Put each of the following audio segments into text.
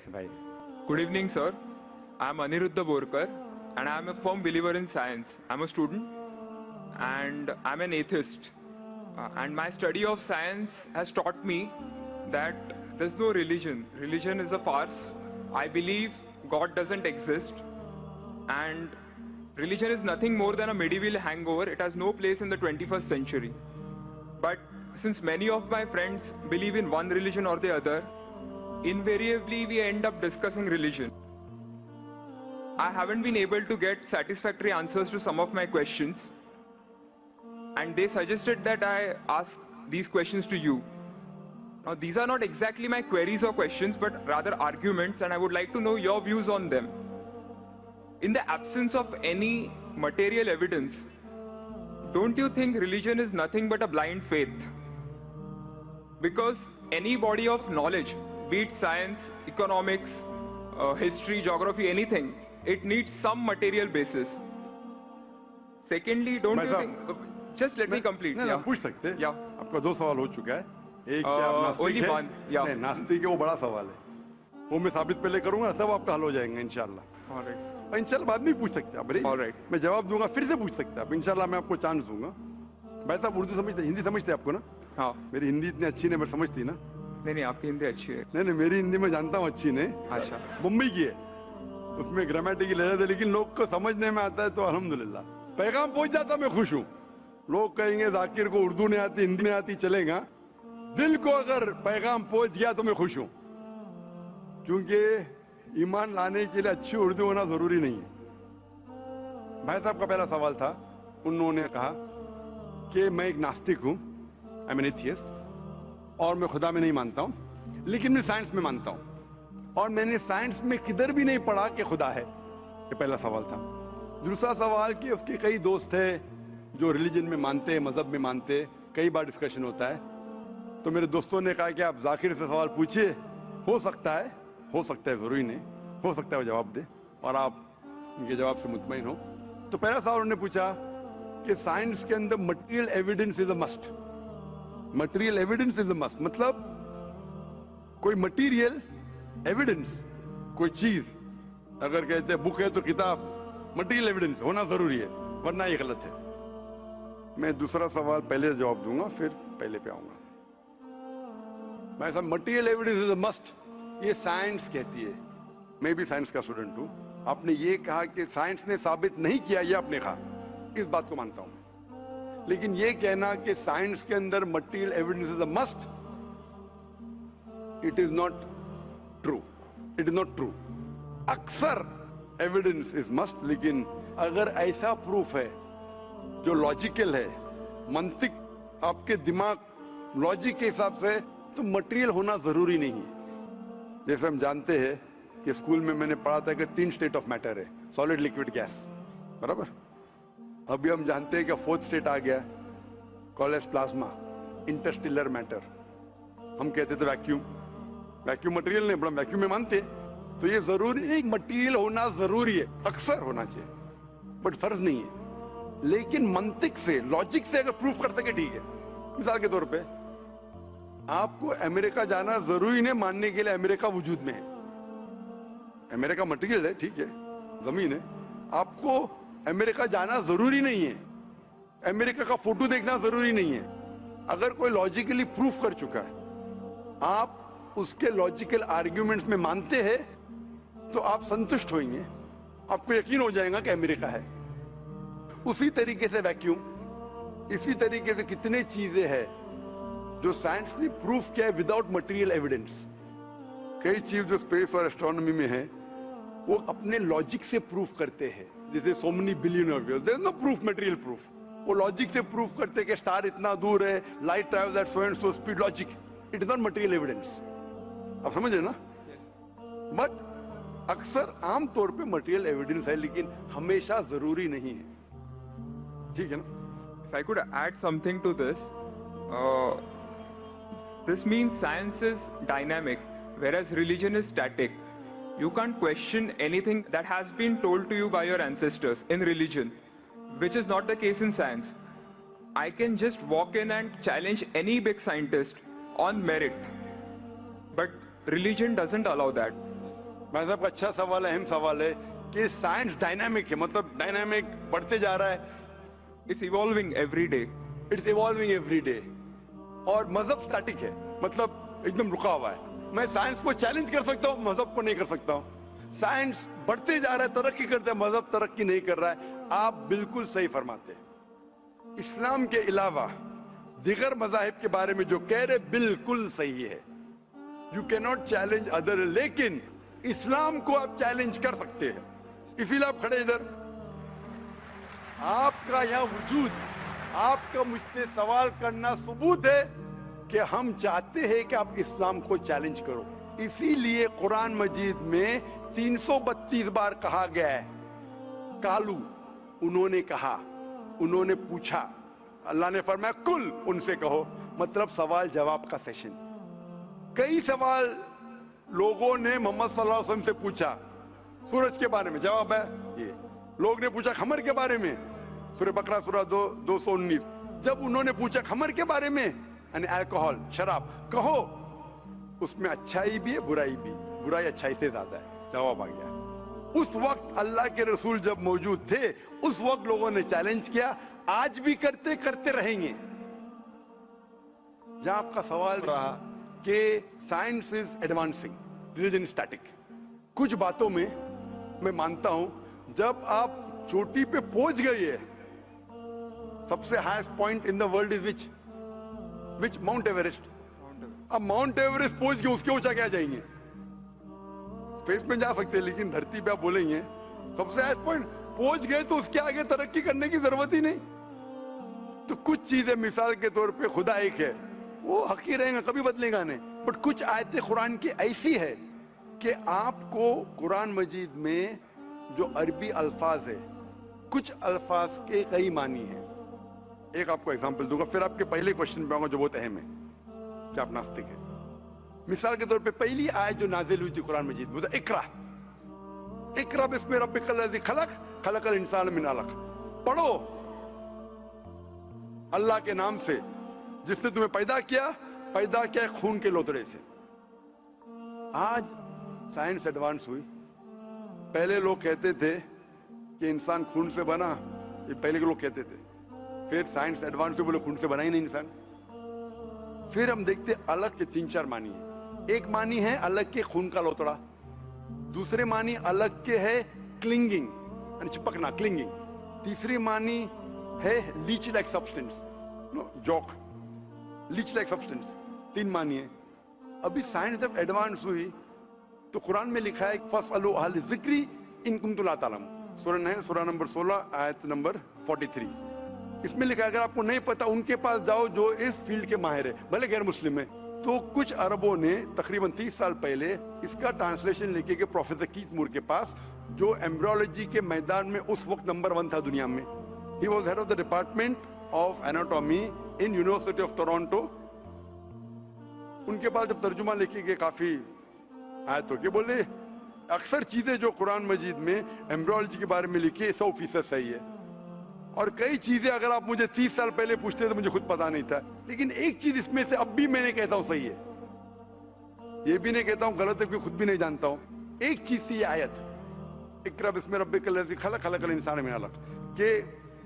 Yes भाई. Good evening, sir. I'm Aniruddha Borkar, and I'm a firm believer in science. I'm a student, and I'm an atheist. And my study of science has taught me that there's no religion. Religion is a farce. I believe God doesn't exist, and religion is nothing more than a medieval hangover. It has no place in the 21st century. But since many of my friends believe in one religion or the other, invariably we end up discussing religion. I haven't been able to get satisfactory answers to some of my questions, and they suggested that I ask these questions to you. Now, these are not exactly my queries or questions, but rather arguments, and I would like to know your views on them. In the absence of any material evidence, don't you think religion is nothing but a blind faith? Because any body of knowledge, be it science, economics, history, geography, anything, it needs some material basis. Secondly, don't you think... Just let me complete. नहीं, पूछ सकते हैं. Yeah. आपका 2 सवाल हो चुका है. एक क्या आप नास्तिक only है? one. Yeah. नहीं, नास्तिक है, वो बड़ा सवाल है. वो मैं साबित पहले करूंगा, सब आपका हल हो जाएंगे इंशाल्लाह. All right. और इंशाल्लाह बाद में भी पूछ सकते हैं आप. All right. मैं जवाब दूंगा, फिर से पूछ सकते हैं आप. इंशाल्लाह मैं आपको चांस दूंगा. भाई साहब उर्दू समझते, हिंदी समझते आपको ना? हाँ. मेरी हिंदी इतनी अच्छी नहीं, मैं समझती ना. नहीं, आपकी हिंदी अच्छी है. नहीं, मेरी हिंदी मैं जानता हूँ अच्छी नहीं. अच्छा. मुंबई की है, उसमें ग्रामेटिकल एरर है, लेकिन लोग को समझने में आता है तो अल्हम्दुलिल्लाह. पैगाम पहुंच जाता, मैं खुश हूँ. लोग कहेंगे जाकिर को उर्दू नहीं आती, हिंदी नहीं आती, चलेगा. दिल को अगर पैगाम पहुंच गया तो मैं खुश हूँ, क्योंकि ईमान लाने के लिए अच्छी उर्दू होना जरूरी नहीं है. भाई साहब का पहला सवाल था, उन्होंने कहा कि मैं एक नास्तिक हूँ, आई एम एन एथियस्ट, और मैं खुदा में नहीं मानता हूँ, लेकिन मैं साइंस में मानता हूँ, और मैंने साइंस में किधर भी नहीं पढ़ा कि खुदा है. ये पहला सवाल था. दूसरा सवाल कि उसके कई दोस्त थे जो रिलीजन में मानते हैं, मजहब में मानते हैं, कई बार डिस्कशन होता है. तो मेरे दोस्तों ने कहा कि आप जाकिर से सवाल पूछिए, हो सकता है जरूरी नहीं, हो सकता है वो जवाब दे और आप उनके जवाब से मुतमईन हो. तो पहला सवाल उन्होंने पूछा कि साइंस के अंदर material evidence is a must. Material evidence is a must मतलब कोई मटेरियल एविडेंस, कोई चीज अगर कहते हैं बुक है तो किताब, मटेरियल एविडेंस होना जरूरी है, वरना ये गलत है. मैं दूसरा सवाल पहले जवाब दूंगा, फिर पहले पे आऊंगा. मैं सब material evidence is a must, ये साइंस कहती है. मैं भी साइंस का स्टूडेंट हूं. आपने ये कहा कि साइंस ने साबित नहीं किया, ये आपने कहा, इस बात को मानता हूं. लेकिन ये कहना कि साइंस के अंदर material evidence is a must, it is not true. It is not true. अक्सर एविडेंस इज मस्ट, लेकिन अगर ऐसा प्रूफ है जो लॉजिकल है, मंतिक आपके दिमाग लॉजिक के हिसाब से, तो मटेरियल होना जरूरी नहीं है. जैसे हम जानते हैं कि स्कूल में मैंने पढ़ा था कि 3 स्टेट ऑफ मैटर है, सॉलिड, लिक्विड, गैस, बराबर. अभी हम जानते हैं कि 4th स्टेट आ गया, कॉलेज प्लाज्मा, इंटरस्टेलर मैटर. हम कहते थे वैक्यूम. वैक्यूम मटेरियल नहीं, बड़ा वैक्यूम में मानते. तो ये जरूरी नहीं, मटेरियल होना जरूरी है, अक्सर होना चाहिए, बट फर्ज नहीं है. लेकिन मंतिक से, लॉजिक से अगर प्रूफ कर सके ठीक है. मिसाल के तौर पे आपको अमेरिका जाना जरूरी नहीं मानने के लिए अमेरिका वजूद में है. अमेरिका मटेरियल है, ठीक है, जमीन है. आपको अमेरिका जाना जरूरी नहीं है, अमेरिका का फोटो देखना जरूरी नहीं है. अगर कोई लॉजिकली प्रूफ कर चुका है, आप उसके लॉजिकल आर्ग्यूमेंट्स में मानते हैं, तो आप संतुष्ट होंगे, आपको यकीन हो जाएगा कि अमेरिका है. उसी तरीके से वैक्यूम, इसी तरीके से कितने चीजें हैं जो साइंस ने प्रूफ किया है विदाउट मटेरियल एविडेंस. कई चीज जो स्पेस और एस्ट्रोनॉमी में है, वो अपने लॉजिक से प्रूफ करते हैं. जैसे so many billion of years, there is no proof, material proof. वो लॉजिक से प्रूफ करते हैं कि स्टार इतना दूर है, light travels at so and so speed. Logic, it is not material evidence. आप समझ रहे ना? बट अक्सर आमतौर पे मटेरियल एविडेंस है, लेकिन हमेशा जरूरी नहीं है. ठीक है ना? If I could add something to this, this means science is dynamic, whereas religion is static. You can't question anything that has been told to you by your ancestors in religion, which is not the case in science. I can just walk in and challenge any big scientist on merit, but religion doesn't allow that. भाई साहब का अच्छा सवाल है, अहम सवाल है कि साइंस डायनामिक है, मतलब डायनामिक बढ़ते जा रहा है, It's evolving every day. It's evolving every day. और मजहब स्टैटिक है, मतलब एकदम रुका हुआ है। मैं साइंस को चैलेंज कर सकता हूँ, मजहब को नहीं कर सकता हूँ। साइंस बढ़ते जा रहा है, तरक्की करता है, मजहब तरक्की नहीं कर रहा है। आप बिल्कुल सही फरमाते हैं। इस्लाम के अलावा दिगर मजाहिब के बारे में जो कह रहे बिल्कुल सही है। You can not challenge other, लेकिन इस्लाम को आप चैलेंज कर सकते हैं। इसीलिए आप खड़े इधर, आपका यहाँ वजूद, आपका मुझसे सवाल करना सबूत है कि हम चाहते हैं कि आप इस्लाम को चैलेंज करो। इसीलिए कुरान मजीद में 332 बार कहा गया है कालू, उन्होंने कहा, उन्होंने पूछा। अल्लाह ने फरमाया कुल, उनसे कहो, मतलब सवाल जवाब का सेशन। कई सवाल लोगों ने मोहम्मद सल्लल्लाहु अलैहि वसल्लम से पूछा, सूरज के बारे में जवाब है ये। लोग ने पूछा खमर के बारे में, सूरह बकरा सूरह 219। जब उन्होंने पूछा खमर के बारे में, यानी अल्कोहल, शराब, कहो उसमें अच्छाई भी है बुराई भी, बुराई अच्छाई से ज्यादा है, जवाब आ गया। उस वक्त अल्लाह के रसूल जब मौजूद थे, उस वक्त लोगों ने चैलेंज किया, आज भी करते रहेंगे। जहां आपका सवाल रहा कि science is advancing, religion static, कुछ बातों में मैं मानता हूं, जब आप चोटी पे पहुंच गई है, सबसे highest point in the world is which mount Everest. अब माउंट एवरेस्ट पहुंच गए, उसके ऊंचा क्या जाएंगे? स्पेस में जा सकते हैं, लेकिन धरती पे आप बोलेंगे सबसे हाईएस्ट पॉइंट पहुंच गए तो उसके आगे तरक्की करने की जरूरत ही नहीं। तो कुछ चीजें, मिसाल के तौर पे खुदा एक है, वो हक ही रहेगा, कभी बदलेगा नहीं। बट कुछ आयतें कुरान की ऐसी है कि आपको कुरान मजीद में जो अरबी अल्फाज है, कुछ अल्फाज के कई मानी है। एक आपको एग्जांपल दूंगा, फिर आपके पहले क्वेश्चन पे आऊंगा जो बहुत अहम है कि आप नास्तिक है। मिसाल के तौर पे पहली आयत जो नाजिल हुई थी कुरान मजीद में, इकरा इकरा बिस्मि रब्बिकल लज़ी खलक, खलकल इंसान मिन अलक। पढ़ो अल्लाह के नाम से जिसने तुम्हें पैदा किया खून के लोतड़े से। आज साइंस एडवांस हुई। पहले लोग कहते थे कि इंसान खून से बना, ये पहले के लोग कहते थे। फिर साइंस एडवांस हुई, बोले खून से बना ही नहीं इंसान। फिर हम देखते अलग के 3-4 मानी है। एक मानी है अलग के खून का लोतड़ा, दूसरे मानी अलग के है क्लिंगिंग, यानी चिपकना, क्लिंगिंग। तीसरी मानी है लीच लाइक सब्सटेंस, जॉक, लीच लाइक सब्सटेंस। 3 मानी है। अभी साइंस जब एडवांस हुई तो कुरान में लिखा है फसअलू अहल ज़िक्री इन कुंतुम ला तालमून। सूरह नंबर 16 आयत नंबर 43। इसमें लिखा है अगर आपको नहीं पता उनके पास जाओ जो इस फील्ड के माहिर है, भले गैर मुस्लिम है। तो कुछ अरबों ने तकरीबन 30 साल पहले इसका ट्रांसलेशन लेके गए प्रोफेसर कीथ मूर के पास, जो एम्ब्रियोलॉजी के मैदान में उस वक्त नंबर 1 था दुनिया में। He was head of the department of anatomy in university of Toronto. उनके पास जब तर्जुमा लेके गए, काफी आयतों के, बोले अक्सर चीजें जो कुरान मजीद में एम्ब्रियोलॉजी के बारे में लिखी 100% सही है, और कई चीजें अगर आप मुझे 30 साल पहले पूछते तो मुझे खुद पता नहीं था। लेकिन एक चीज इसमें से अब भी मैंने कहता हूं सही है, ये भी नहीं कहता हूं गलत है क्योंकि खुद भी नहीं जानता हूं। एक चीज थी आयत इकरा बिस्मि रब्बिकल लज़ी खलक, खलकल इंसान मिन अलक, के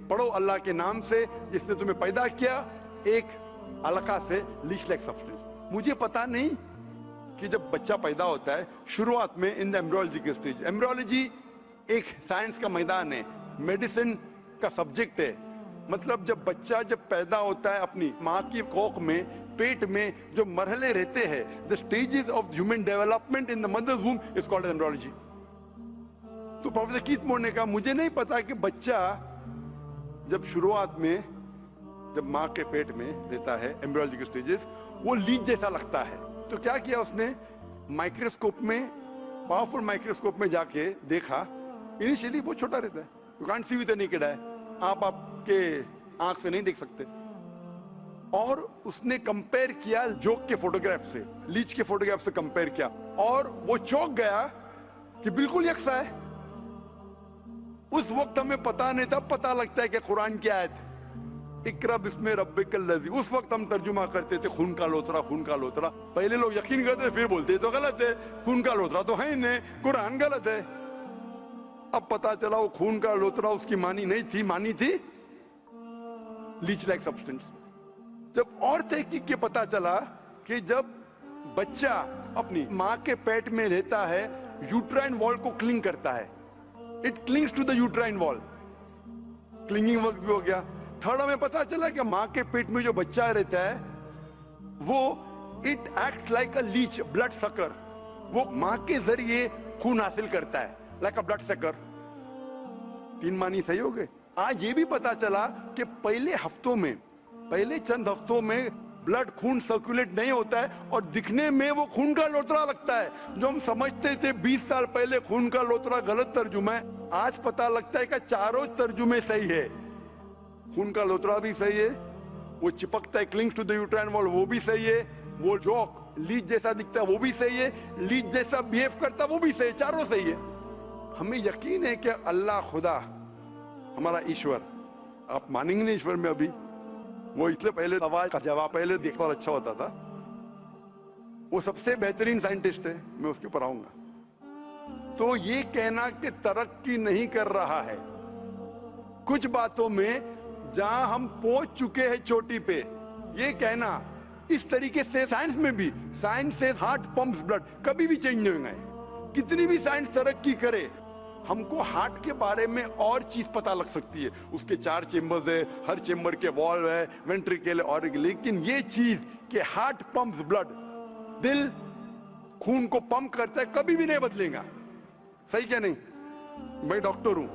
पढ़ो अल्लाह के नाम से जिसने तुम्हें पैदा किया एक अलका से, लीच लाइक सब्सटेंस। मुझे पता नहीं कि जब बच्चा पैदा होता है शुरुआत में इन द एम्ब्रियोलॉजी के स्टेज, एम्ब्रियोलॉजी एक साइंस का मैदान है, मेडिसिन का सब्जेक्ट है। मतलब जब बच्चा जब पैदा होता है अपनी माँ की कोख में, पेट में जो मरहले रहते हैं, the stages of human development in the mother's womb is called embryology. तो प्रोफेसर कीथ मूर ने कहा मुझे नहीं पता कि बच्चा जब शुरुआत में जब माँ के पेट में रहता है, एम्ब्रियोलॉजी के स्टेजेस, वो लीच जैसा लगता है। तो क्या किया उसने, माइक्रोस्कोप में, पावरफुल माइक्रोस्कोप में जाके देखा। इनिशियली बहुत छोटा रहता है, you can't see with the naked eye, आप आपके आंख से नहीं देख सकते। और उसने कंपेयर किया जोक के फोटोग्राफ से, लीच के फोटोग्राफ से कंपेयर किया, और वो चौंक गया कि बिल्कुल यकसा है। उस वक्त हमें पता नहीं था, पता लगता है कि कुरान की आयत اقرا بسم ربک الذی. اس وقت ہم ترجمہ کرتے تھے خون کا لوترا، خون کا لوترا. پہلے لوگ یقین کرتے تھے، پھر بولتے تو غلط ہے، خون کا لوترا تو ہے ہی نہیں، قرآن غلط ہے. اب پتا چلا وہ خون کا لوترا اس کی معنی نہیں تھی، معنی تھی لیچ لائک سبسٹنس. جب اور تحقیق کے پتا چلا کہ جب بچہ اپنی ماں کے پیٹ میں رہتا ہے یوٹرائن وال کو کلنگ کرتا ہے، اٹ کلنگز ٹو دا یوٹرائن وال. کلنگنگ وقت بھی ہو گیا. تھرڈ ہمیں پتا چلا کہ ماں کے پیٹ میں جو بچہ رہتا ہے وہ it act like a leech, blood sucker. وہ ماں کے ذریعے خون حاصل کرتا ہے لائک اے بلڈ سکر. 3 معنی صحیح ہو گئے. آج یہ بھی پتا چلا کہ پہلے چند ہفتوں میں بلڈ خون سرکولیٹ نہیں ہوتا ہے اور دکھنے میں وہ خون کا لوترا لگتا ہے. جو ہم سمجھتے تھے 20 سال پہلے خون کا لوترا غلط ترجمہ ہے، آج پتا لگتا ہے کہ چاروں ترجمے صحیح ہے. خون کا لوترا بھی صحیح ہے، وہ چپکتا ہے کلنگز ٹو دی یوٹرائن وال وہ بھی صحیح ہے، وہ جو لیچ جیسا دکھتا ہے وہ بھی صحیح ہے، لیچ جیسا بیہیو کرتا ہے وہ بھی صحیح ہے، چاروں صحیح ہے. ہمیں یقین ہے کہ اللہ خدا ہمارا ایشور، آپ مانیں گے نہیں ایشور میں ابھی، وہ اس لیے پہلے سوال کا جواب پہلے دیکھتا اور اچھا ہوتا تھا. وہ سب سے بہترین سائنٹسٹ ہے، میں اس کے اوپر آؤں گا. تو یہ کہنا کہ ترقی نہیں کر رہا ہے، کچھ باتوں میں جہاں ہم پہنچ چکے ہیں چوٹی پہ، یہ کہنا اس طریقے سے سائنس میں بھی، سائنس سے ہارٹ پمپس بلڈ، کبھی بھی چینج نہیں ہوگا. کتنی بھی سائنس ترقی کرے، ہم کو ہارٹ کے بارے میں اور چیز پتا لگ سکتی ہے. اس کے 4 چیمبرز ہے، ہر چیمبر کے والو ہے، وینٹریکل اور، لیکن یہ چیز کہ ہارٹ پمپس بلڈ، دل خون کو پمپ کرتا ہے، کبھی بھی نہیں بدلے گا. صحیح کیا نہیں؟ میں ڈاکٹر ہوں.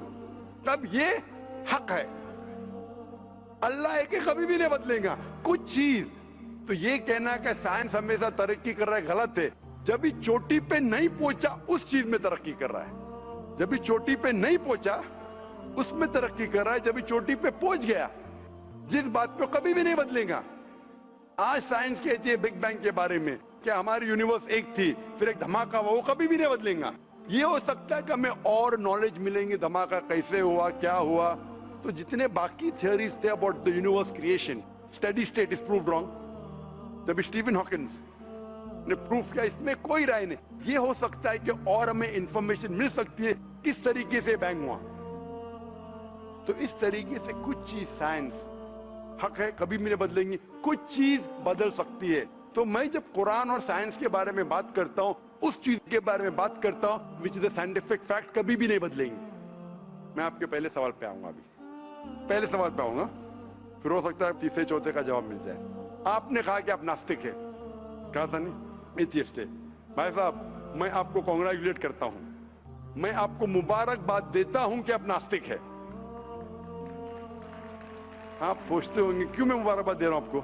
تب یہ حق ہے، اللہ ہے کہ کبھی بھی نہیں بدلے گا. کچھ چیز تو یہ کہنا کہ سائنس ہمیشہ ترقی کر رہا ہے غلط ہے. جب بھی چوٹی پہ نہیں پہنچا اس چیز میں ترقی کر رہا ہے. جب بھی چوٹی پہ نہیں پہنچا اس میں ترقی کر رہا ہے. جب بھی چوٹی پہ پہنچ گیا جس بات پہ کبھی بھی نہیں بدلے گا. آج سائنس کہتی ہے بگ بینگ کے بارے میں کہ ہماری یونیورس ایک تھی پھر ایک دھماکہ ہوا، وہ کبھی بھی نہیں بدلیں گا. یہ ہو سکتا ہے کہ ہمیں اور نالج ملیں گے، دھماکہ کیسے ہوا، کیا ہوا. تو جتنے باقی تھیوریز تھے about the universe creation, steady state is proved wrong. جب اسٹیون ہاکنس نے پروف کیا اس میں کوئی رائے نہیں. یہ ہو سکتا ہے کہ اور ہمیں انفارمیشن مل سکتی ہے کس طریقے سے بینگ ہوا. تو اس طریقے سے کچھ چیز سائنس حق ہے، کبھی بھی نہیں بدلیں گی، کچھ چیز بدل سکتی ہے. تو میں جب قرآن اور سائنس کے بارے میں بات کرتا ہوں، اس چیز کے بارے میں بات کرتا ہوں which is a scientific fact، کبھی بھی نہیں بدلیں گی. میں آپ کے پہلے سوال پہ آؤں گا. ابھی پہلے سوال پہ آؤں گا، پھر ہو سکتا ہے تیسرے چوتھے کا جواب مل جائے. آپ نے کہا کہ آپ ناستک ہے، کہا تھا نہیں، ایتھیسٹ ہے. بھائی صاحب میں آپ کو کانگریچولیٹ کرتا ہوں، میں آپ کو مبارکباد دیتا ہوں کہ آپ ناستک ہے. آپ سوچتے ہوں گے کیوں میں مبارکباد دے رہا ہوں آپ کو؟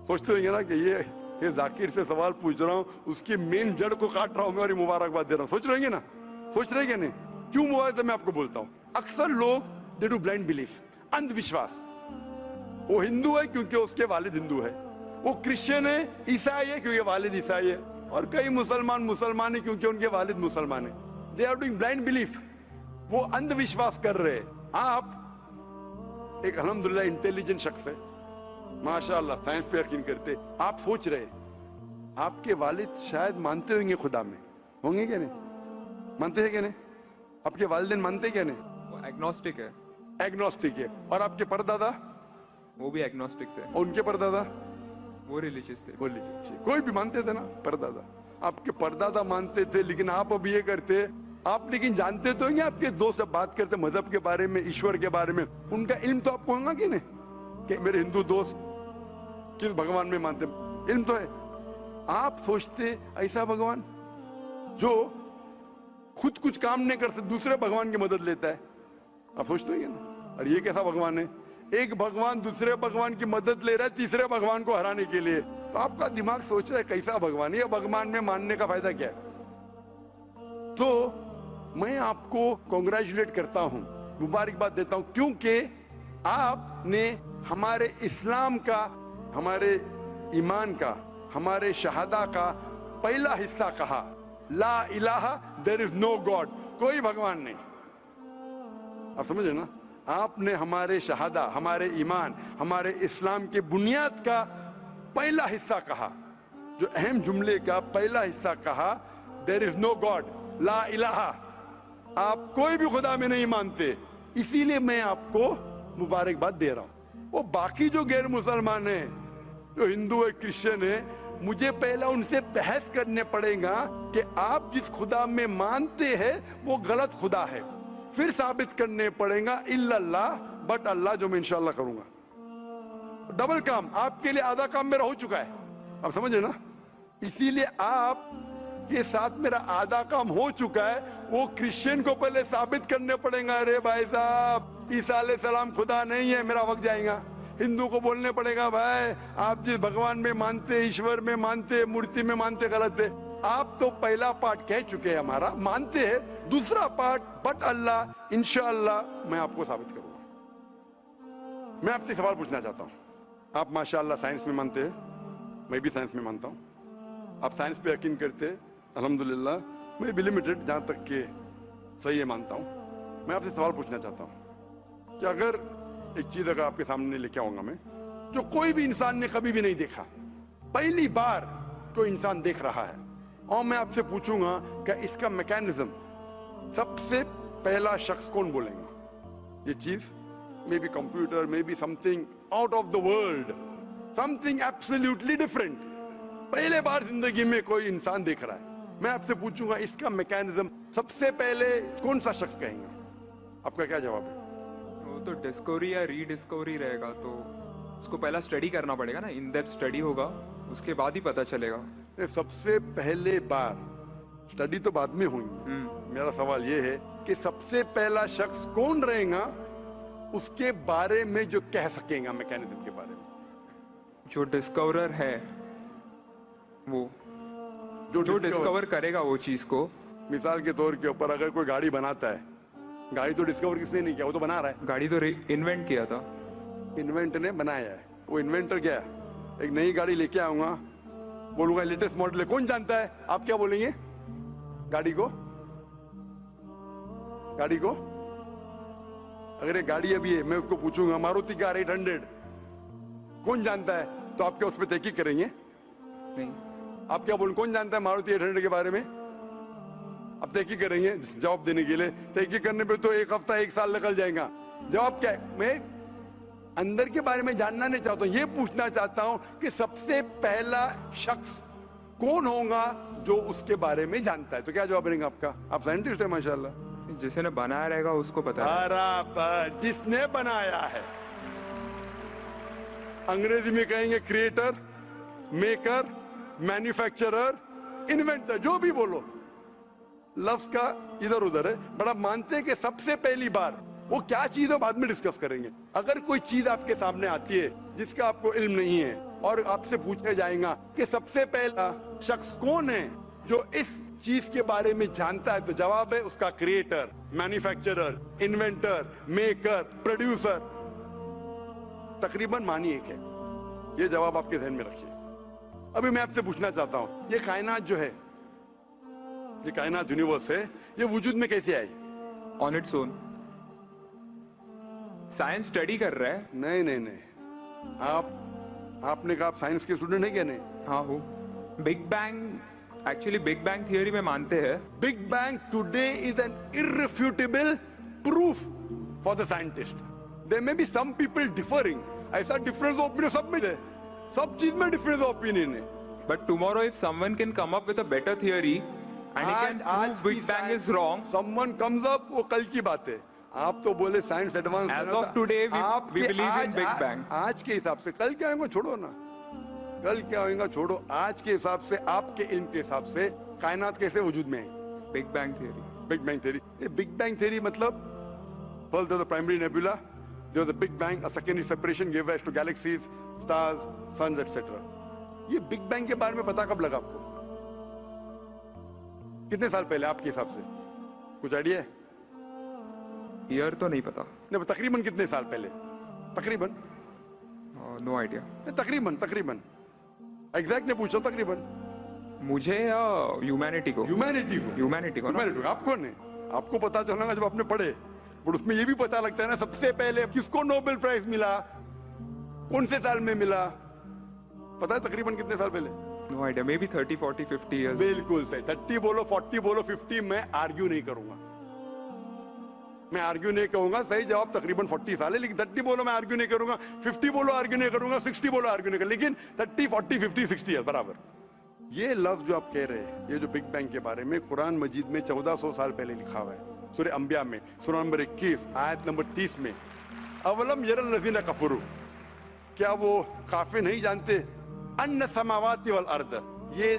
سوچتے ہوں گے نا کہ یہ ذاکر سے سوال پوچھ رہا ہوں، اس کی مین جڑ کو کاٹ رہا ہوں میں اور یہ مبارکباد دے رہا ہوں. سوچ رہے ہیں نا، سوچ رہے ہیں کہ نہیں؟ کیوں مبارک میں آپ کو بولتا ہوں. اکثر لوگ دے ڈو بلائنڈ بلیف، اندھ وشواس. وہ ہندو ہے کیونکہ اس کے والد ہندو ہے، وہ کرسچن ہے، عیسائی ہے کیونکہ والد عیسائی ہے، اور کئی مسلمان ہیں کیونکہ ان کے والد مسلمان ہیں. They are doing blind belief, وہ اندھ وشواس کر رہے. آپ ایک الحمدللہ انٹیلیجنٹ شخص ہے، ماشاءاللہ سائنس پہ یقین کرتے. آپ سوچ رہے آپ کے والد شاید مانتے ہوں گے خدا میں، ہوں گے کیا نہیں؟ مانتے ہیں کیا نہیں؟ آپ کے والدین مانتے کیا نہیں؟ وہ ایگنوسٹک ہے. ایگنوسٹک ہے. اور آپ کے پردادا؟ وہ بھی ایگنوسٹک تھے. اور ان کے پردادا؟ وہ ریلیجیس تھے. کوئی بھی مانتے تھے نا پردادا. آپ کے پردادا مانتے تھے، لیکن آپ اب یہ کرتے. آپ لیکن جانتے تو ہیں گے، آپ کے دوست جب بات کرتے مذہب کے بارے میں، ایشور کے بارے میں، ان کا علم تو آپ کو ہوگا کہ نہیں کہ میرے ہندو دوست کس بھگوان میں مانتے؟ علم تو ہے. آپ سوچتے ایسا بھگوان جو خود کچھ کام نہیں کر سکتے، دوسرے بھگوان کی مدد لیتا ہے. آپ سوچتے ہیں نا، اور یہ کیسا بھگوان ہے؟ ایک بھگوان دوسرے بھگوان کی مدد لے رہا ہے تیسرے بھگوان کو ہرانے کے لیے. تو آپ کا دماغ سوچ رہا ہے کیسا بھگوان ہے، یہ بھگوان میں ماننے کا فائدہ کیا ہے؟ تو میں آپ کو کانگریچولیٹ کرتا ہوں، مبارکباد دیتا ہوں، کیونکہ آپ نے ہمارے اسلام کا، ہمارے ایمان کا، ہمارے شہادہ کا پہلا حصہ کہا، لا الہ، دیر از نو گاڈ، کوئی بھگوان نہیں. آپ سمجھے نا؟ आपने हमारे शहादा, हमारे ईमान, हमारे इस्लाम के बुनियाद का पहला हिस्सा कहा, जो अहम जुमले का पहला हिस्सा कहा, देयर इज नो गॉड, ला इलाहा, आप कोई भी खुदा में नहीं मानते, इसीलिए मैं आपको मुबारकबाद दे रहा हूं। वो बाकी जो गैर मुसलमान है, जो हिंदू है, क्रिश्चियन है, मुझे पहला उनसे बहस करने पड़ेगा कि आप जिस खुदा में मानते हैं वो गलत खुदा है, फिर साबित करने पड़ेगा इल्लल्लाह, बट अल्लाह, जो मैं इंशाल्लाह करूंगा। डबल काम, आपके लिए आधा काम मेरा हो चुका है, आप समझ रहे ना? इसीलिए आप के साथ मेरा आधा काम हो चुका है, वो क्रिश्चियन को पहले साबित करने पड़ेगा, अरे भाई साहब ईसा अलैहिस्सलाम खुदा नहीं है, मेरा वक्त जाएगा। हिंदू को बोलने पड़ेगा, भाई आप जिस भगवान में मानते, ईश्वर में मानते, मूर्ति में मानते, गलत है। आप तो पहला पार्ट कह चुके हैं हमारा, मानते हैं, दूसरा पार्ट बट अल्लाह, इंशाअल्लाह मैं आपको साबित करूंगा। मैं आपसे सवाल पूछना चाहता हूं, आप माशाअल्लाह साइंस में मानते हैं, मैं भी साइंस में मानता हूं, आप साइंस पे यकीन करते हैं, अल्हम्दुलिल्लाह, मैं भी लिमिटेड जहां तक के सही है मानता हूं। मैं आपसे सवाल पूछना चाहता हूं कि अगर एक चीज अगर आपके सामने लेके आऊंगा मैं, जो कोई भी इंसान ने कभी भी नहीं देखा, पहली बार कोई इंसान देख रहा है, और मैं आपसे पूछूंगा कि इसका मैकेनिज्म, सबसे पहला शख्स कौन बोलेगा? ये चीज may be computer, may be something out of the world, something absolutely different, पहले बार जिंदगी में कोई इंसान देख रहा है। मैं आपसे पूछूंगा इसका मैकेनिज्म सबसे पहले कौन सा शख्स कहेगा? आपका क्या जवाब है? वो तो डिस्कवरी या रीडिस्कवरी रहेगा, तो उसको पहला स्टडी करना पड़ेगा ना, इन डेप्थ स्टडी होगा, उसके बाद ही पता चलेगा। सबसे पहले बार, स्टडी तो बाद में हुई, मेरा सवाल ये है कि सबसे पहला शख्स कौन रहेगा उसके बारे में जो कह सकेगा मैकेनिज्म के बारे में? जो डिस्कवरर है, वो जो डिस्कवर करेगा वो चीज को। मिसाल के तौर के ऊपर अगर कोई गाड़ी बनाता है, गाड़ी तो डिस्कवर किसने नहीं किया, वो तो बना रहा है। गाड़ी तो इन्वेंट किया था, इन्वेंट ने बनाया है, वो इन्वेंटर क्या है? एक नई गाड़ी लेके आऊंगा, बोलूंगा लेटेस्ट मॉडल है, कौन जानता है? आप क्या बोलेंगे? गाड़ी को, गाड़ी को अगर ये गाड़ी अभी है, मैं उसको पूछूंगा मारुति कार 800 कौन जानता है, तो आप क्या उस पर तहकीक करेंगे? नहीं। आप क्या बोलेंगे, कौन जानता है मारुति 800 के बारे में? आप तहकीक करेंगे जवाब देने के लिए, तहकीक करने पे तो एक हफ्ता, एक साल निकल जाएगा। जवाब क्या है? मैं अंदर के बारे में जानना नहीं चाहता हूं, ये पूछना चाहता हूं कि सबसे पहला शख्स कौन होगा जो उसके बारे में जानता है। तो क्या जवाब रहेगा आपका? आप साइंटिस्ट है माशाल्लाह। जिसने बनाया रहेगा उसको पता है। बराबर, जिसने बनाया है। अंग्रेजी में कहेंगे क्रिएटर, मेकर, मैन्युफैक्चरर, इन्वेंटर, जो भी बोलो, लफ्ज का इधर उधर है, बड़ा मानते हैं कि सबसे पहली बार वो क्या चीज है बाद में डिस्कस करेंगे। अगर कोई चीज आपके सामने आती है जिसका आपको इल्म नहीं है और आपसे पूछा जाएगा कि सबसे पहला शख्स कौन है जो इस चीज के बारे में जानता है, तो जवाब है उसका creator, manufacturer, inventor, maker, producer. तकरीबन मानी एक है। ये जवाब आपके ध्यान में रखिए। अभी मैं आपसे पूछना चाहता हूं, ये कायनात जो है, ये कायनात यूनिवर्स है, ये वजूद में कैसे आई? On its own. Science study कर रहा है। नहीं नहीं नहीं, आपने कहा आप साइंस के स्टूडेंट है क्या? नहीं। हाँ हूँ। Big bang, actually big bang theory में मानते हैं। Big bang today is an irrefutable proof for the scientist. There may be some people differing, ऐसा डिफरेंस ऑफ ओपिनियन सब में है, सब चीज में डिफरेंस ऑफ ओपिनियन है। But tomorrow if someone can come up with a better theory and he can prove big bang is wrong, someone comes up, वो कल की बात है। आप तो बोले science advance, age of today we believe in big bang. आज के हिसाब से, कल क्या होगा छोड़ो ना, कल क्या होगा छोड़ो, आज के हिसाब से, आपके इल्म के हिसाब से कायनात कैसे वजूद में है? Big bang theory. Big bang theory. ये बिग बैंग थियरी मतलब first the primary nebula, there was a big bang, a secondary separation gave rise to galaxies, stars, suns, etc. ये बिग बैंग के बारे में पता कब लगा आपको? कितने साल पहले आपके हिसाब से? कुछ आइडिया है? ईयर तो नहीं पता। नहीं, तकरीबन कितने साल पहले? तकरीबन? No idea. तकरीबन एग्जैक्ट ने पूछा, तकरीबन। मुझे या ह्यूमैनिटी को? ह्यूमैनिटी को ना? आपको नहीं, आपको पता चलेगा जब आपने पढ़े। बट उसमें ये भी पता लगता है ना सबसे पहले किसको नोबेल प्राइज मिला, कौन से साल में मिला, पता है तकरीबन कितने साल पहले? No idea. Maybe 30, 40, 50 years. बिल्कुल सही. 30 बोलो, 40 बोलो, 50, मैं आर्ग्यू नहीं करूंगा. मैं आर्ग्यू नहीं कहूंगा. सही जवाब तकरीबन 40 साल है, लेकिन 30 बोलो मैं आर्ग्यू नहीं करूंगा, 50 बोलो आर्ग्यू नहीं करूंगा, 60 बोलो आर्ग्यू नहीं करूंगा, लेकिन 30, 40, 50, 60 है बराबर. ये लफ्ज जो आप कह रहे हैं, ये जो बिग बैंग के बारे में कुरान मजीद में 1400 साल पहले लिखा हुआ है. सूरह अंबिया में सूरह नंबर 21 आयत नंबर 30 में, अवलम यरल लज़ीना कफरू, क्या वो काफिर नहीं जानते, अन्ना समावाति वल अर्द, ये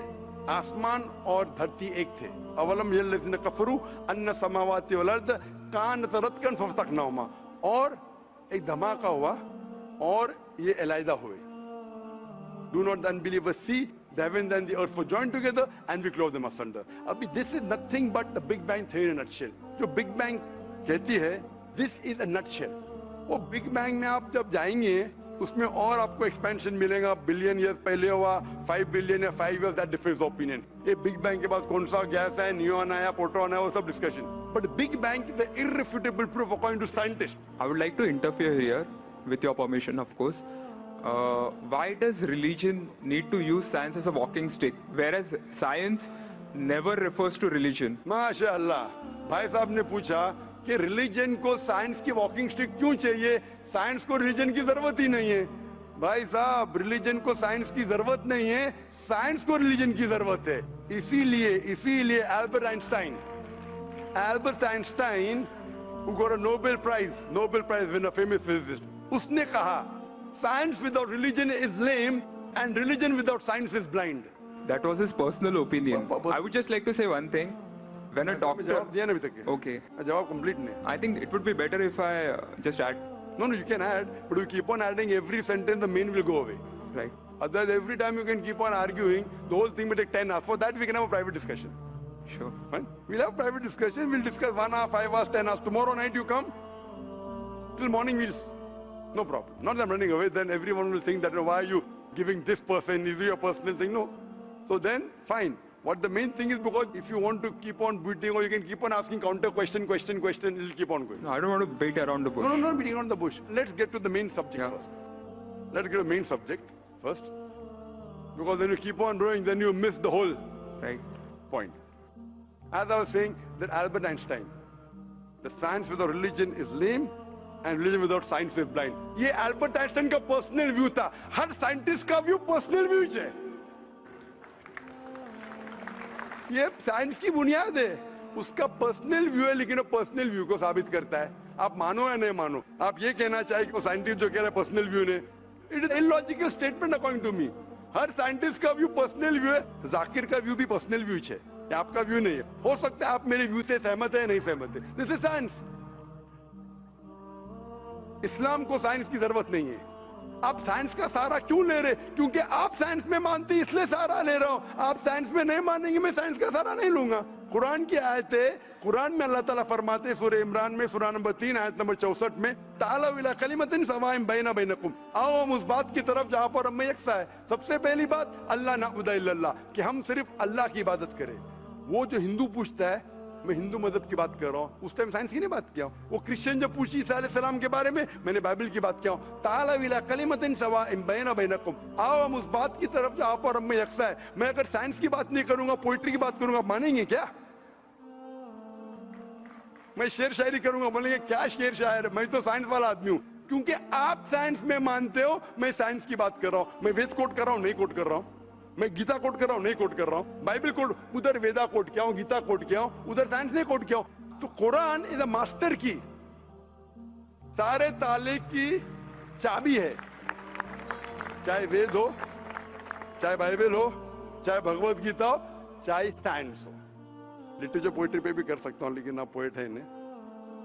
आसमान और धरती एक थे. अवलम यरल लज़ीना कफरू अन्ना समावाति वल अर्द कानत रतकन फफ्तकनाहुमा, और एक धमाका हुआ और ये अलहदा हुए. Do not the unbelievers see the heavens and the earth were joined together and we clove them asunder. अभी this is nothing but the Big Bang theory in a nutshell. जो Big Bang कहती है, this is a nutshell. वो Big Bang में आप जब जाएंगे उसमें और आपको एक्सपेंशन मिलेगा. बिलियन ईयर्स पहले हुआ, 5 बिलियन या 5 years, that differs opinion. ये बिग बैंग के बाद कौन सा गैस है, न्यूट्रॉन आया, प्रोटॉन आया, वो सब discussion. But big bang is the irrefutable proof according to scientists. I would like to interfere here, with your permission, of course. Why does religion need to use science as a walking stick, whereas science never refers to religion? माशाअल्लाह, भाई साहब ने पूछा कि religion को science की walking stick क्यों चाहिए, साइंस को रिलीजन की जरूरत ही नहीं है. भाई साहब, रिलीजन को साइंस की जरूरत नहीं है, साइंस को रिलीजन की जरूरत है. इसीलिए Albert Einstein who got a Nobel Prize winner, famous physicist, उसने कहा science without religion is lame and religion without science is blind. That was his personal opinion. I would just like to say one thing. When a doctor... जवाब दिया ना अभी तक. Okay. जवाब complete नहीं. I think it would be better if I just add. No, you can add, but you keep on adding every sentence, the meaning will go away. Right. Otherwise, every time you can keep on arguing, the whole thing will take 10 hours. For that, we can have a private discussion. Sure. Fine? We'll have private discussion. We'll discuss 1 hour, 5 hours, 10 hours. Tomorrow night you come. Till morning no problem. Not that I'm running away. Then everyone will think that why are you giving this person? Is it your personal thing? No. So then, fine. What the main thing is, because if you want to keep on beating, or you can keep on asking counter question, it'll keep on going. No, I don't want to beat around the bush. No, not beating around the bush. Let's get to the main subject first. Let's get to the main subject first. Because when you keep on rowing, then you miss the whole point. As I was saying, that Albert Einstein, that science without religion is lame and religion without science is blind. ये Albert Einstein का personal view था. हर scientist का view personal view है. ये science की बुनियाद है. उसका पर्सनल व्यू है, लेकिन वो पर्सनल व्यू को साबित करता है. आप मानो या नहीं मानो, आप ये कहना चाहे कि वो साइंटिस्ट जो कह रहा है पर्सनल व्यू ने, it is illogical statement according to me. हर साइंटिस्ट का व्यू पर्सनल व्यू है. जाकिर का व्यू भी पर्सनल व्यू है, आपका व्यू नहीं है. हो सकता है आप मेरे व्यू से सहमत है, नहीं सहमत है. This is science. इस्लाम को साइंस की जरूरत नहीं है. आप साइंस का सहारा क्यों ले रहे? क्योंकि आप साइंस में मानते, इसलिए सहारा ले रहा हूं. आप साइंस में नहीं मानेंगे, मैं साइंस का सहारा नहीं लूंगा. कुरान की आयत है, कुरान में अल्लाह ताला फरमाते, सूरह इमरान में सूरह नंबर 3 आयत नंबर 64 में, तालू इला कलिमतिन सवाइन बैना बैनकुम, आओ हम उस बात की तरफ जहां पर हम यकसा है. सबसे पहली बात, अल्लाह नअबुदा इल्लल्लाह, कि हम सिर्फ अल्लाह की इबादत करें. वो जो हिंदू पूछता है, मैं हिंदू मजहब की बात कर रहा हूँ, उस टाइम साइंस की नहीं बात किया. वो क्रिश्चियन जब पूछी ईसा अलैहिस्सलाम के बारे में, मैंने बाइबल की बात किया. ताला इला कलिमतिन सवाइन बैना बैनकुम, आओ हम उस बात की तरफ जहां पर हम यकसा है. मैं अगर साइंस की बात नहीं करूंगा, पोइट्री की बात करूंगा, आप मानेंगे क्या? मैं शेर शायरी करूंगा, बोलेंगे क्या शेर शायर, मैं तो साइंस वाला आदमी हूं. क्योंकि आप साइंस में मानते हो, मैं साइंस की बात कर रहा हूं. मैं वेद कोट कर रहा हूं, नहीं कोट कर रहा हूं. मैं गीता कोट कर रहा हूं, नहीं कोट कर रहा हूं. बाइबल कोट, उधर वेदा कोट किया हूं, गीता कोट किया हूं, उधर साइंस नहीं कोट किया हूं. तो कुरान इज अ मास्टर की, सारे ताले की चाबी है. चाहे वेद हो, चाहे बाइबल हो, चाहे भगवत गीता हो, चाहे साइंस हो. लिटरेचर पोएट्री पे भी कर सकता हूं, लेकिन आप पोएट है नहीं,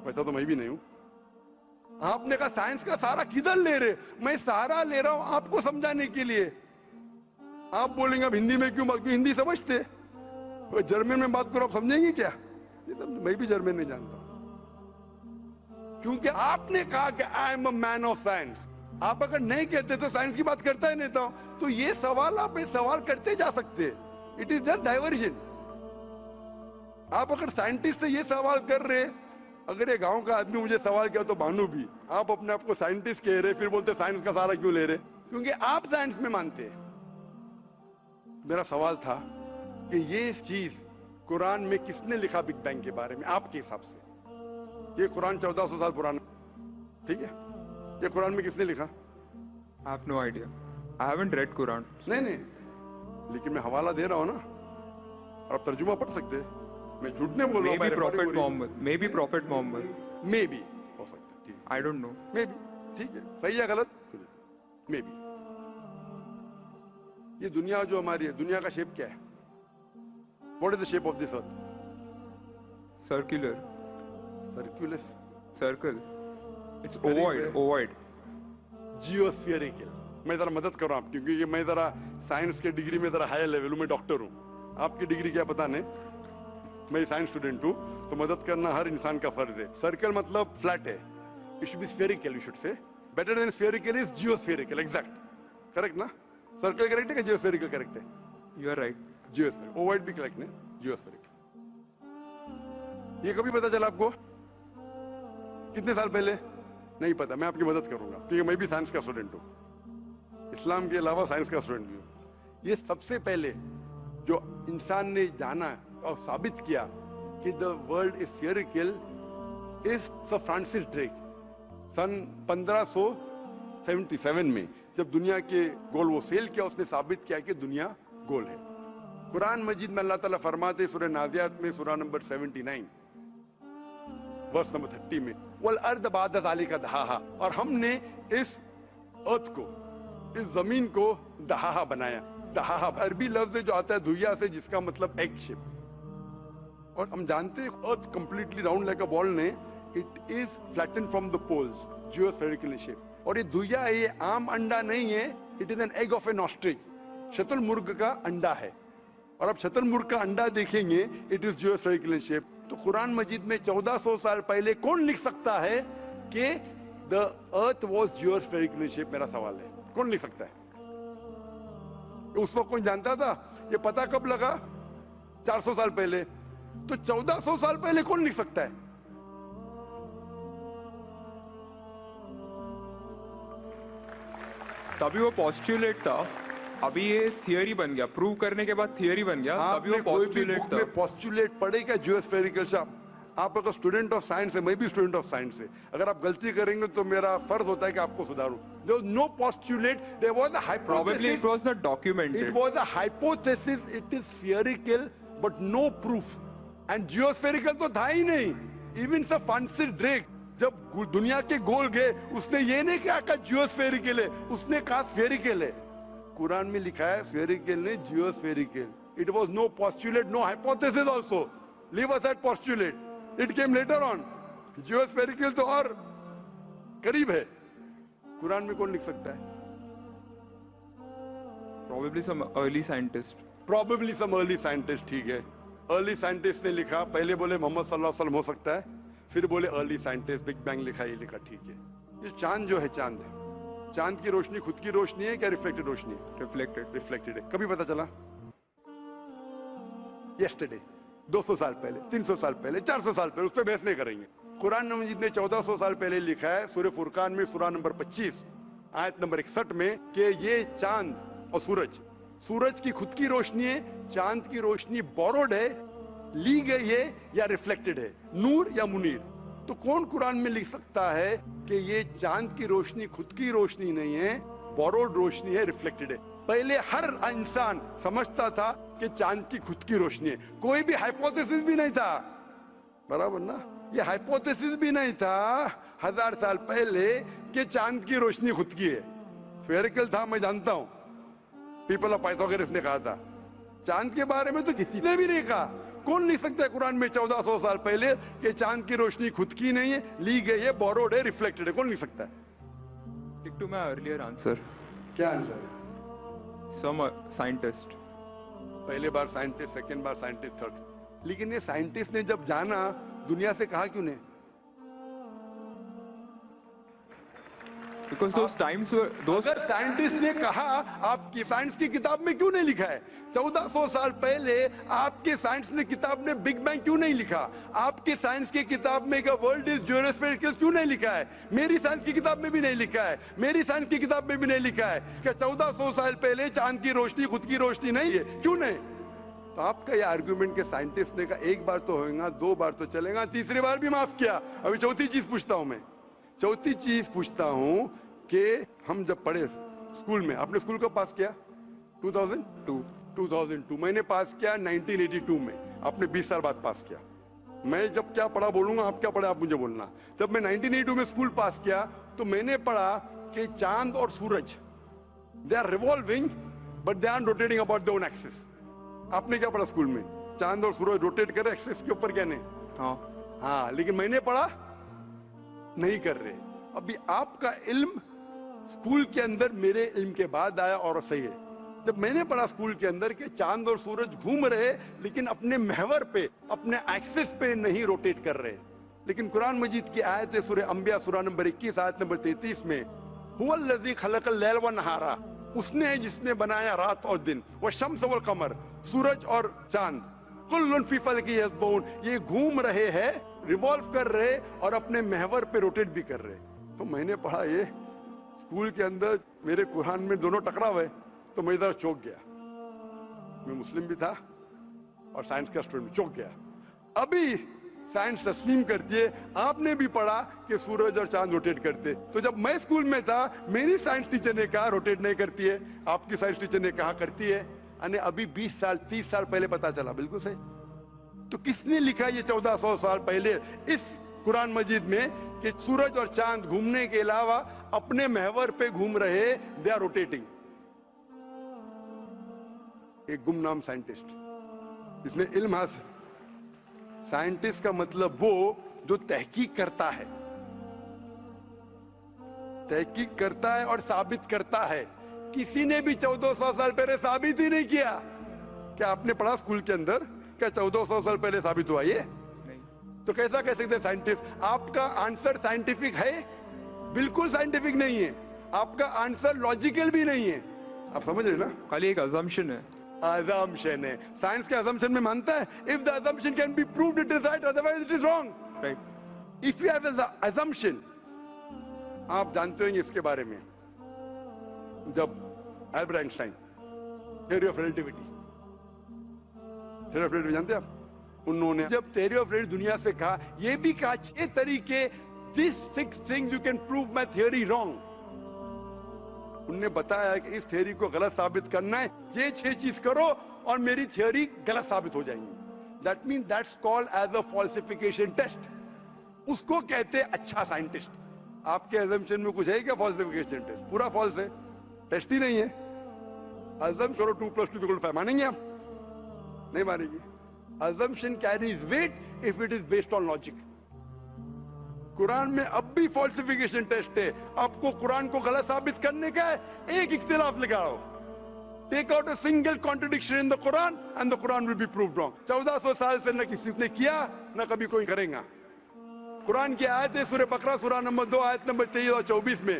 वैसा तो मैं भी नहीं हूं. आपने कहा साइंस का सहारा किधर ले रहे? मैं सहारा ले रहा हूं आपको समझाने के लिए. आप बोलेंगे अब हिंदी में क्यों बात? हिंदी समझते, तो जर्मन में बात करो, आप समझेंगे क्या? मैं भी जर्मन नहीं जानता. क्योंकि आपने कहा कि I am a man of science. आप अगर नहीं कहते तो साइंस की बात करता ही नहीं था. तो ये सवाल आप सवाल करते जा सकते. It is just diversion. आप अगर साइंटिस्ट से ये सवाल कर रहे अगर ये गांव का आदमी मुझे सवाल किया तो भानु भी, आप अपने आप को साइंटिस्ट कह रहे, फिर बोलते साइंस का सहारा क्यों ले रहे? क्योंकि आप साइंस में मानते हैं। मेरा सवाल था कि ये चीज कुरान में किसने लिखा बिग बैंग के बारे में आपके हिसाब से? ये कुरान 1400 साल पुराना, ठीक है? ये कुरान में किसने लिखा? I have no idea. I haven't read Quran. नहीं नहीं, लेकिन मैं हवाला दे रहा हूं ना, और आप तर्जुमा पढ़ सकते हैं। मैं झूठ नहीं बोल रहा हूं। Maybe Prophet Muhammad. Maybe Prophet Muhammad. May be हो सकता है, ठीक है। I don't know. May be, ठीक है, सही है गलत? May be. ये दुनिया जो हमारी है, दुनिया का शेप क्या है? What is the shape of this earth? Circular. सर्कुलस, Circle. It's Very ovoid. well. Ovoid. जियोस्फियरिकल। मैं जरा मदद कर रहा हूं, क्योंकि ये मैं जरा साइंस के डिग्री में जरा हाई लेवल हूं, मैं डॉक्टर हूं। आपकी डिग्री क्या पता नहीं, मैं साइंस स्टूडेंट हूं, तो मदद करना हर इंसान का फर्ज है। सर्कल मतलब फ्लैट है, it should be spherical, you should say. Better than spherical is geospherical, exact, correct ना? सर्कल करेक्ट है कि जियोस्फेरिकल करेक्ट है? You are right. Geospherical, ovoid भी करेक्ट है, जियोस्फेरिकल। ये कभी पता चला आपको? कितने साल पहले? नहीं पता, मैं आपकी मदद करूंगा, क्योंकि मैं भी साइंस का स्टूडेंट हूं, इस्लाम के अलावा साइंस का स्टूडेंट भी हूं। ये सबसे पहले जो इंसान ने जाना और साबित किया कि the world is spherical is sir Francis Drake. सन 1577 में जब दुनिया के गोल वो सेल किया, उसने साबित किया कि दुनिया गोल है। कुरान मजीद में अल्लाह ताला फरमाते सूरह नाज़ियात में सूरह नंबर 79 वर्स नंबर 30 में, वल अर्द बाद ज़ालिका दहाहा, और हमने इस अर्थ को, इस जमीन को दहाहा बनाया। दहाहा अरबी लफ्ज जो आता है धुइया से, जिसका मतलब एग शेप। और हम जानते हैं earth completely round like a ball ने, it is flattened from the poles, geospherical in shape. और ये धुइया है, ये आम अंडा नहीं है, it is an egg of an ostrich, शतुरमुर्ग का अंडा है। और अब शतुरमुर्ग का अंडा देखेंगे, it is geospherical in shape. तो कुरान मजीद में 1400 साल पहले कौन लिख सकता है कि the earth was geospherical in shape? मेरा सवाल है, कौन लिख सकता है? उस वक्त कौन जानता था? ये पता कब लगा? 400 साल पहले। तो 1400 साल पहले कौन लिख सकता है? तभी वो पोस्टुलेट था, अभी ये थियरी बन गया, प्रूव करने के बाद थियरी बन गया, तभी वो पोस्टुलेट था। पोस्टुलेट पढ़ेगा जियोस्फेरिकल शब्द। आप अगर स्टूडेंट ऑफ साइंस है, मैं भी स्टूडेंट ऑफ साइंस है, अगर आप गलती करेंगे तो मेरा फर्ज होता है कि आपको सुधारूं। There was no postulate, there was a hypothesis. Probably it was not documented. It was a hypothesis, it is spherical but no proof. And geospherical तो था ही नहीं। Even Sir Francis Drake जब दुनिया के गोल गए, उसने ये नहीं कहा कि जियोस्फेरिकल है, उसने कहा स्फेरिकल है। कुरान में लिखा है स्फेरिकल ने जियोस्फेरिकल। It was no postulate, no hypothesis also. Leave aside postulate. It came later on. जियोस्फेरिकल तो और करीब है। कुरान में कौन लिख सकता है? Probably some early scientist. Probably some early scientist, ठीक है। अर्ली साइंटिस्ट ने लिखा, पहले बोले मोहम्मद सल्लल्लाहु अलैहि वसल्लम हो सकता है, फिर बोले अर्ली साइंटिस्ट, बिग बैंग लिखा, ये लिखा, ठीक है। ये चांद जो है, चांद है, चांद की रोशनी खुद की रोशनी है क्या रिफ्लेक्टेड रोशनी है? रिफ्लेक्टेड है। कभी पता चला? यस्टरडे, 200 साल पहले, 300 साल पहले, 400 साल पहले, उस पर बहस नहीं करेंगे। कुरान मजीद ने 1400 साल पहले लिखा है सूरह फुरकान में सूरह नंबर 25 आयत नंबर 61 में कि ये चांद और सूरज की खुद की रोशनी है, चांद की रोशनी बोरोड है, ली गई है या रिफ्लेक्टेड है, नूर या मुनीर। तो कौन कुरान में लिख सकता है कि ये चांद की रोशनी खुद की रोशनी नहीं है, बोरोड रोशनी है, रिफ्लेक्टेड है? पहले हर इंसान समझता था कि चांद की खुद की रोशनी है, कोई भी हाइपोथेसिस भी नहीं था, बराबर ना? ये हाइपोथेसिस भी नहीं था 1000 साल पहले कि चांद की रोशनी खुद की है। स्फेरिकल था, मैं जानता हूं, पीपल ऑफ पाइथागोरस ने कहा था। चांद के बारे में तो किसी ने भी नहीं कहा। कौन लिख सकता है कुरान में 1400 साल पहले कि चांद की रोशनी खुद की नहीं है, ली गई है, बोरोड है, रिफ्लेक्टेड है? कौन लिख सकता है? Stick to my earlier answer. क्या आंसर है? Some scientist. पहले बार साइंटिस्ट, सेकेंड बार साइंटिस्ट, थर्ड। लेकिन ये साइंटिस्ट ने जब जाना, दुनिया से कहा क्यों नहीं? Because those times were those. अगर साइंटिस्ट ने कहा, आपकी साइंस की किताब में क्यों नहीं लिखा है? 1400 साल पहले आपके साइंस ने किताब में बिग बैंग क्यों नहीं लिखा? आपके साइंस की किताब में वर्ल्ड इज ज्योमेट्रिकल क्यों नहीं लिखा है? मेरी साइंस की किताब में भी नहीं लिखा है, मेरी साइंस की किताब में भी नहीं लिखा है कि 1400 साल पहले चांद की रोशनी खुद की रोशनी नहीं है, क्यों नहीं? तो आपका ये आर्गुमेंट के साइंटिस्ट ने कहा एक बार तो होगा, दो बार तो चलेगा, तीसरी बार भी माफ किया। अभी चौथी चीज पूछता हूं मैं, चौथी चीज पूछता हूं कि हम जब पढ़े स्कूल में, आपने स्कूल कब पास किया? 2002 मैंने पास किया 1982 में, आपने 20 साल बाद पास किया। मैं जब क्या पढ़ा बोलूंगा, आप क्या पढ़ा आप मुझे बोलना। जब मैं 1982 में स्कूल पास किया तो मैंने पढ़ा कि चांद और सूरज they are revolving but they are rotating about their own axis. आपने क्या पढ़ा स्कूल में? चांद और सूरज रोटेट कर रहे एक्सिस के ऊपर, क्या नहीं? हाँ, लेकिन मैंने पढ़ा नहीं कर रहे। अभी आपका इल्म स्कूल के अंदर मेरे इल्म के बाद आया और सही है। जब मैंने पढ़ा स्कूल के अंदर कि चांद और सूरज घूम रहे लेकिन अपने महवर पे, अपने एक्सिस पे नहीं रोटेट कर रहे। लेकिन कुरान मजीद की आयत है सूरह अंबिया सूरह नंबर 21 आयत नंबर 33 में, हुवल्लज़ी खलक़ल लैल व नहारा, उसने है जिसने बनाया रात और दिन, व शम्स वल कमर, सूरज और चांद, कुल्लुन फी फलकी यस्बहून, ये घूम रहे हैं, रिवॉल्व कर रहे और अपने महवर पे रोटेट भी कर रहे। तो मैंने पढ़ा ये स्कूल के अंदर, मेरे कुरान में दोनों टकरा हुए, तो मैं इधर चौंक गया। मैं मुस्लिम भी था और साइंस का स्टूडेंट, चौंक गया। अभी साइंस तस्लीम करती है, आपने भी पढ़ा कि सूरज और चांद रोटेट करते। तो जब मैं स्कूल में था मेरी साइंस टीचर ने कहा रोटेट नहीं करती है, आपकी साइंस टीचर ने कहा करती है। यानी अभी 20 साल 30 साल पहले पता चला, बिल्कुल सही। तो किसने लिखा ये 1400 साल पहले इस कुरान मजीद में कि सूरज और चांद घूमने के अलावा अपने महवर पे घूम रहे, दे आर रोटेटिंग? एक गुमनाम साइंटिस्ट जिसने इल्म हासिल। साइंटिस्ट का मतलब वो जो तहकीक करता है, तहकीक करता है और साबित करता है। किसी ने भी 1400 साल पहले साबित ही नहीं किया। क्या आपने पढ़ा स्कूल के अंदर क्या 1400 साल पहले साबित हुआ ये? तो कैसा कह सकते साइंटिस्ट? आपका आंसर साइंटिफिक है? बिल्कुल साइंटिफिक नहीं है। आपका आंसर लॉजिकल भी नहीं है। आप समझ रहे ना? खाली एक assumption है। assumption है। साइंस के assumption में मानता है if the assumption can be proved it is right, otherwise it is wrong. Right. If you have an assumption, आप जानते होंगे इसके बारे में, जब Albert Einstein theory of relativity, theory of relativity जानते हैं आप? उन्होंने जब थ्योरी ऑफ रिलेटिविटी दुनिया से कहा, ये भी कहा 6 तरीके, this 6 things you can prove my theory wrong. उन्होंने बताया कि इस थ्योरी को गलत साबित करना है, ये 6 चीज करो और मेरी थ्योरी गलत साबित हो जाएंगी। That mean that's called as a falsification test. उसको कहते हैं अच्छा साइंटिस्ट। आपके assumption में कुछ है क्या फॉल्सिफिकेशन टेस्ट? पूरा फॉल्स है, टेस्ट ही नहीं है। अजम करो 2 + 2 = 5, मानेंगे आप? नहीं मानेंगे। assumption carries weight if it is based on logic. Quran में अब भी फॉल्सिफिकेशन टेस्ट है। आपको कुरान को गलत साबित करने का है, एक इख्तिलाफ लगाओ, take out a single contradiction in the Quran and the Quran will be proved wrong. 1400 साल से न किसी ने किया न कभी कोई करेगा। कुरान की आयत है सूरह बकरा सूरह नंबर 2 आयत नंबर 23 और 24 में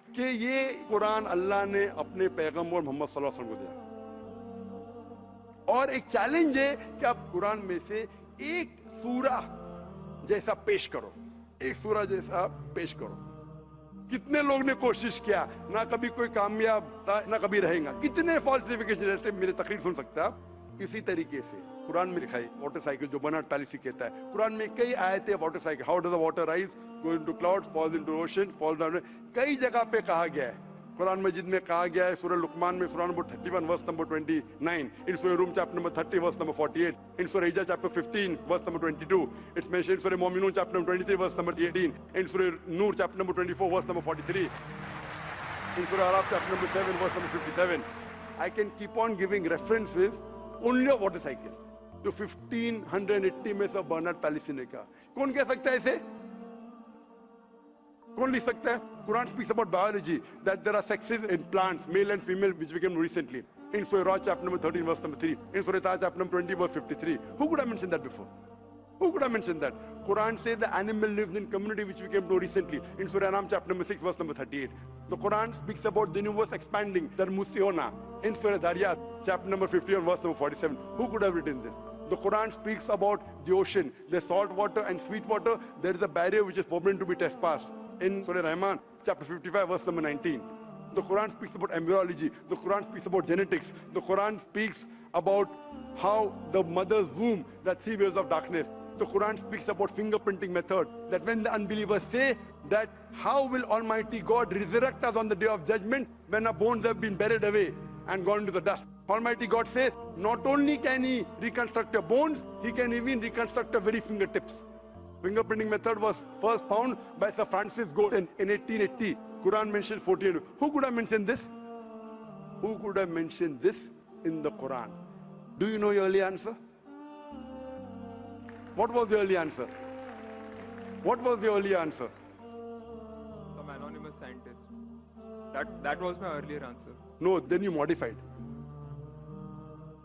कि ये कुरान अल्लाह ने अपने पैगंबर मोहम्मद सल्लल्लाहु अलैहि वसल्लम को दिया। और एक चैलेंज है कि आप कुरान में से एक सूरा जैसा पेश करो, एक सूरा जैसा पेश करो। कितने लोग ने कोशिश किया, ना कभी कोई कामयाब था ना कभी रहेगा। कितने फॉल्सिफिकेशन जैसे मेरे तकरीर सुन सकते हैं आप। इसी तरीके से कुरान में लिखा है वाटर साइकिल, जो बर्नार्ड पॉलिसी कहता है। कुरान में कई आयतें water cycle, how does the water rise, go into clouds, falls into ocean, fall down, कई जगह पे कहा गया है। कुरान मजीद में कहा गया है सूरह लुकमान में सूरह number 31 verse number 29, in Surah Rum chapter number 30 verse number 48, in Surah Hijr chapter 15 verse number 22, it's mentioned Surah Muminun chapter number 23 verse number 18, in Surah Noor chapter number 24 verse number 43, in Surah Araf chapter number 7 verse number 57। I can keep on giving references only of water cycle, जो 1580 में सब Bernard policy ने कहा। कौन कह सकता है इसे? कौन लिख सकता है? Quran speaks about biology, that there are sexes in plants, male and female, which we came recently. In Surah Ra chapter number 13 verse number 3. In Surah Ta chapter number 20 verse 53. Who could have mentioned that before? Who could have mentioned that? Quran says the animal lives in community, which we came to know recently in Surah Ram chapter number 6 verse number 38. The Quran speaks about the universe expanding, Darmusiona, in Surah Dariyat chapter number 51 verse number 47. Who could have written this? The Quran speaks about the ocean. There's salt water and sweet water. There is a barrier which is forbidden to be trespassed in Surah Rahman chapter 55 verse number 19. The Quran speaks about embryology. The Quran speaks about genetics. The Quran speaks about how the mother's womb, that 3 years of darkness. The Quran speaks about fingerprinting method, that when the unbelievers say that how will Almighty God resurrect us on the day of judgment when our bones have been buried away and gone to the dust. Almighty God says not only can he reconstruct your bones, he can even reconstruct your very fingertips. Fingerprinting method was first found by Sir Francis Galton in 1880. Quran mentions 14. Who could have mentioned this? Who could have mentioned this in the Quran? Do you know your early answer? What was the early answer? What was the early answer? Some anonymous scientist. That was my earlier answer. No, then you modified.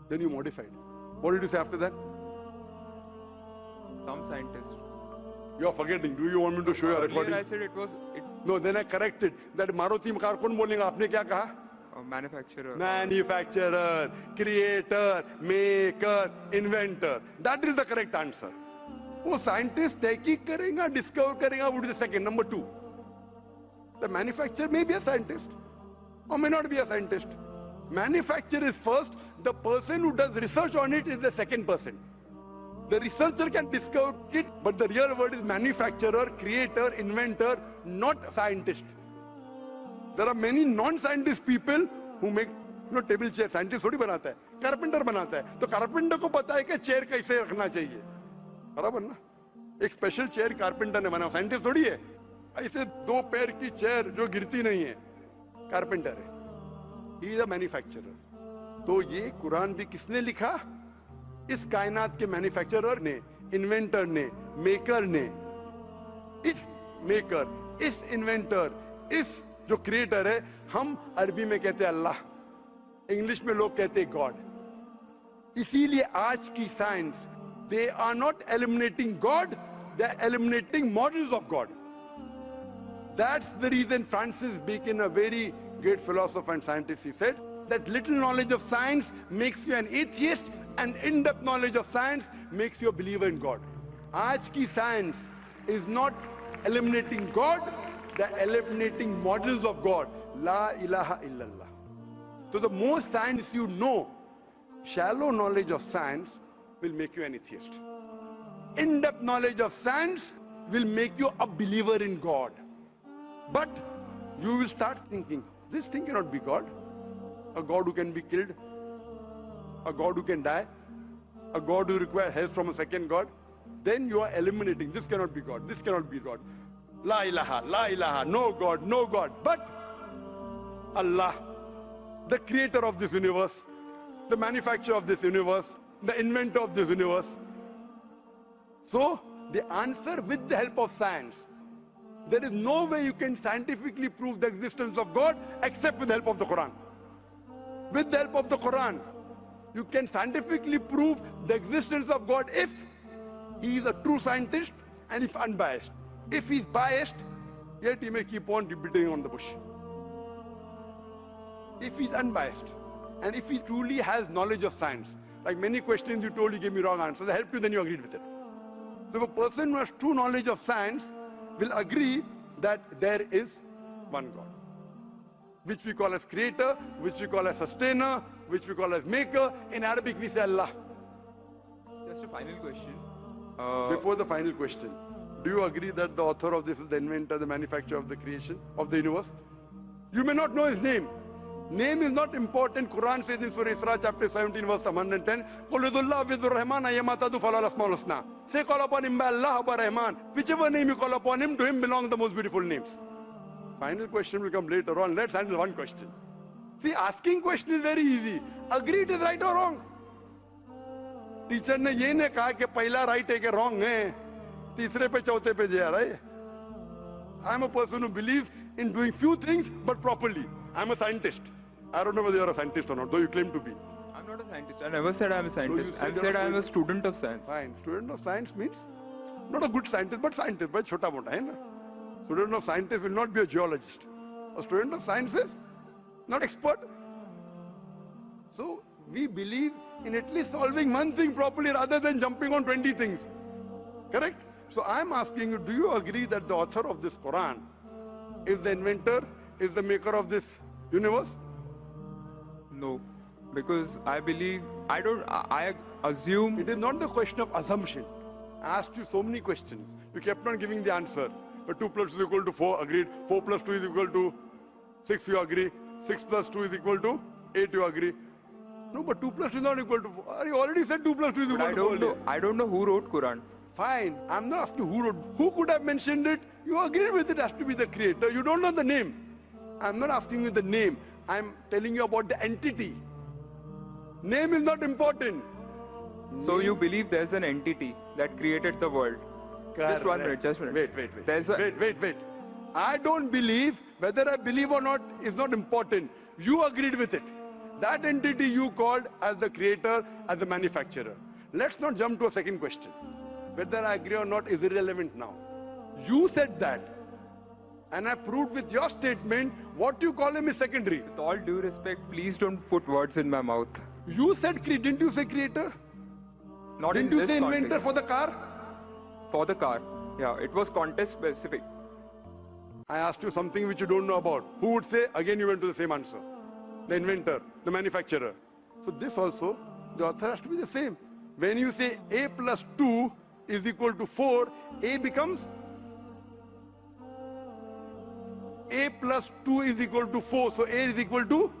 Then you modified. What did you say after that? Some scientist. You are forgetting. Do you want me to show you a recording? Earlier I said it was No, then I corrected. That Maruti car kaun bolenga? Aapne kya kaha? a manufacturer. Manufacturer, creator, maker, inventor. That is the correct answer. वो scientist तहकीक करेगा, discover करेगा, would be the second. Number 2, the manufacturer may be a scientist or may not be a scientist. Manufacturer is first. The person who does research on it is the second person. The researcher can discover it, but the real word is manufacturer, creator, inventor, not scientist. There are many non-scientist people who make table chair. Scientist थोड़ी बनाता है, carpenter बनाता है. तो carpenter को पता है कि chair कैसे रखना चाहिए. बराबर ना? एक स्पेशल चेयर कारपेंटर ने बनाया, साइंटिस्ट थोड़ी है. ऐसे 2 पैर की चेयर जो गिरती नहीं है, कारपेंटर है. He is a manufacturer. तो ये कुरान भी किसने लिखा? इस कायनात के मैन्युफैक्चरर ने, इन्वेंटर ने, मेकर ने. इस मेकर, इस इन्वेंटर, इस जो क्रिएटर है, हम अरबी में कहते हैं अल्लाह, इंग्लिश में लोग कहते हैं गॉड. इसीलिए आज की science, they are not eliminating God, they are eliminating models of God. That's the reason Francis Bacon, a very great philosopher and scientist, he said that little knowledge of science makes you an atheist and in-depth knowledge of science makes you a believer in God. Aaj ki science is not eliminating God, they are eliminating models of God. La ilaha illallah. So the more science you know, shallow knowledge of science will make you an atheist. In-depth knowledge of science will make you a believer in God. But you will start thinking, this thing cannot be God. A God who can be killed, a God who can die, a God who requires help from a second God. Then you are eliminating, this cannot be God, this cannot be God. La ilaha, no God, no God. But Allah, the creator of this universe, the manufacturer of this universe, the inventor of this universe. So, the answer with the help of science. There is no way you can scientifically prove the existence of God except with the help of the Quran. With the help of the Quran, you can scientifically prove the existence of God if he is a true scientist and if unbiased. If he is biased, yet he may keep on beating on the bush. If he is unbiased and if he truly has knowledge of science, like many questions you told, you gave me wrong answers. I helped you, then you agreed with it. So if a person who has true knowledge of science will agree that there is one God, which we call as creator, which we call as sustainer, which we call as maker. In Arabic we say Allah. Just a final question. Before the final question, do you agree that the author of this is the inventor, the manufacturer of the creation, of the universe? You may not know his name. Name is not important. Quran says in Surah Isra chapter 17 verse 110, قُلْ ادُ اللَّهِ وِذُ الرَّحْمَنَ أَيَّمَا تَدْعُوا فَلَهُ الْأَسْمَاءُ الْحُسْنَى. Say call upon him by Allah or by Rahman. Whichever name you call upon him, to him belong the most beautiful names. Final question will come later on. Let's handle one question. See, asking question is very easy. Agree it is right or wrong. Teacher ने ये नहीं कहा कि पहला right है कि wrong है, तीसरे पे चौथे पे जा रहा है. I am a person who believes in doing few things but properly. I am a scientist. I don't know whether you are a scientist or not, though you claim to be. I'm I'm not a scientist. I never said I'm a scientist. said I you're said a I'm a student. student of science. Fine. Student of science means not a good scientist, but scientist, but chota mota, hai na? Student of scientist will not be a geologist. A student of science is not expert. So we believe in at least solving one thing properly rather than jumping on 20 things. Correct? So I'm asking you, do you agree that the author of this Quran is the inventor, is the maker of this universe? No, because I believe, I assume. It is not the question of assumption. I asked you so many questions. You kept on giving the answer. 2 plus 2 is equal to 4, agreed. 4 plus 2 is equal to 6, you agree. 6 plus 2 is equal to 8, you agree. No, but 2 plus 2 is not equal to 4. You already said 2 plus 2 is But equal to 4. I don't know who wrote Quran. Fine. I'm not asking who wrote. Who could have mentioned it? You agreed with it has to be the creator. You don't know the name. I'm not asking you the name. I'm telling you about the entity. Name is not important. So you believe there's an entity that created the world? Just 1 minute, just 1 minute. Wait. Wait. I don't believe. Whether I believe or not is not important. You agreed with it. That entity you called as the creator, as the manufacturer. Let's not jump to a second question. Whether I agree or not is irrelevant now. You said that. And I proved with your statement what you call him is secondary. With all due respect, please don't put words in my mouth. You said, didn't you say creator? Not Didn't in you this say inventor context. for the car? For the car. Yeah, it was context specific. I asked you something which you don't know about. Who would say? Again, you went to the same answer. The inventor, the manufacturer. So this also, the author has to be the same. When you say A plus 2 is equal to 4, A becomes A plus 2 is equal to 4. So A is equal to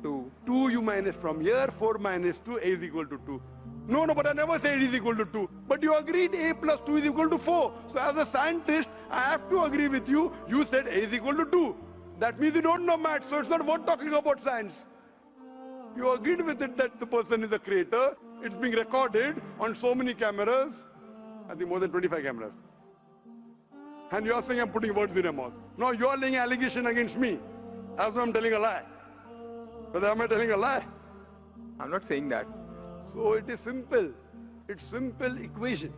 2. 2 you minus from here, 4 minus 2, A is equal to 2. No, but I never said it is equal to 2. But you agreed A plus 2 is equal to 4. So as a scientist, I have to agree with you. You said A is equal to 2. That means you don't know math, so it's not worth talking about science. You agreed with it that the person is a creator. It's being recorded on so many cameras. I think more than 25 cameras. And you are saying I'm putting words in your mouth. No, you are laying an allegation against me. As though I'm telling a lie. Whether am I telling a lie? I'm not saying that. So it is simple. It's simple equation.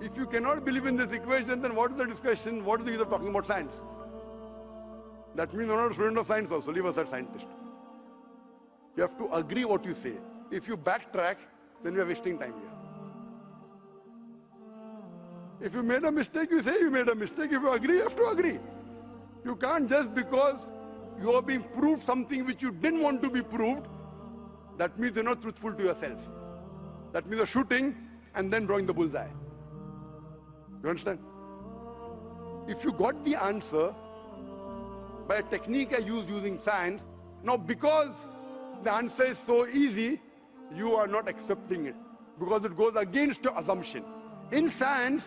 If you cannot believe in this equation, then what is the discussion? What is the use of talking about science? That means you're not a student of science also. Leave aside scientist. You have to agree what you say. If you backtrack, then you are wasting time here. If you made a mistake, you say you made a mistake. If you agree, you have to agree. You can't just because you are being proved something which you didn't want to be proved, that means you're not truthful to yourself. That means you're shooting and then drawing the bullseye. You understand? If you got the answer by a technique I used using science, now because the answer is so easy, you are not accepting it because it goes against your assumption. In science,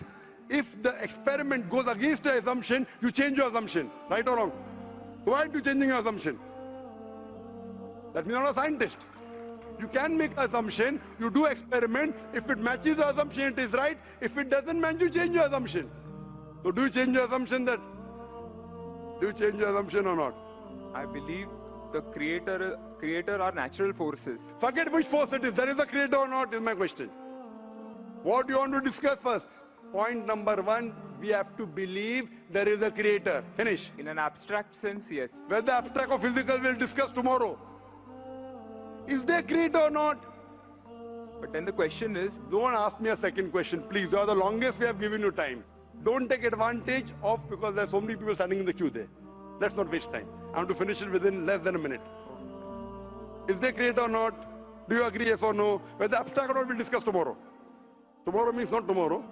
if the experiment goes against your assumption, you change your assumption, right or wrong? So why are you changing your assumption? That means you're not a scientist. You can make an assumption, you do experiment, if it matches the assumption, it is right. If it doesn't match, you change your assumption. So do you change your assumption then? Do you change your assumption or not? I believe the creator are natural forces. Forget which force it is. There is a creator or not is my question. What do you want to discuss first? Point number 1, we have to believe there is a creator. Finish. In an abstract sense, yes. Whether abstract or physical, we'll discuss tomorrow. Is there a creator or not? But then the question is, Don't ask me a second question, please. You are the longest we have given you time. Don't take advantage of, because there are so many people standing in the queue there. Let's not waste time. I want to finish it within less than a minute. Is there a creator or not? Do you agree, yes or no? Whether abstract or not, we'll discuss tomorrow. Tomorrow means not tomorrow.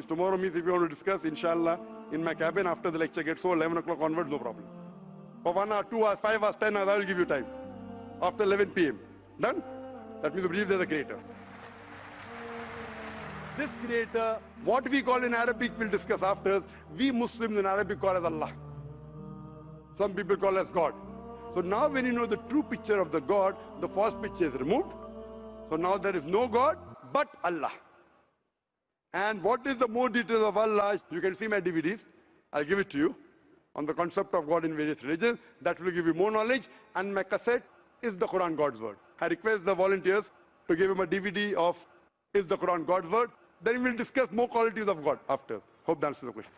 Tomorrow means if you want to discuss, inshallah, in my cabin after the lecture gets so 11 o'clock onwards, no problem. For 1 hour, 2 hours, 5 hours, 10 hours, I will give you time. After 11 p.m. Done? That means you believe there's a creator. This creator, what we call in Arabic, we'll discuss after, we Muslims in Arabic call as Allah. Some people call as God. So now when you know the true picture of the God, the false picture is removed. So now there is no God but Allah. And what is the more details of Allah? You can see my DVDs. I'll give it to you on the concept of God in various religions. That will give you more knowledge. And my cassette is the Quran God's word? I request the volunteers to give him a DVD of Is the Quran God's word? Then we will discuss more qualities of God after. Hope that answers the question.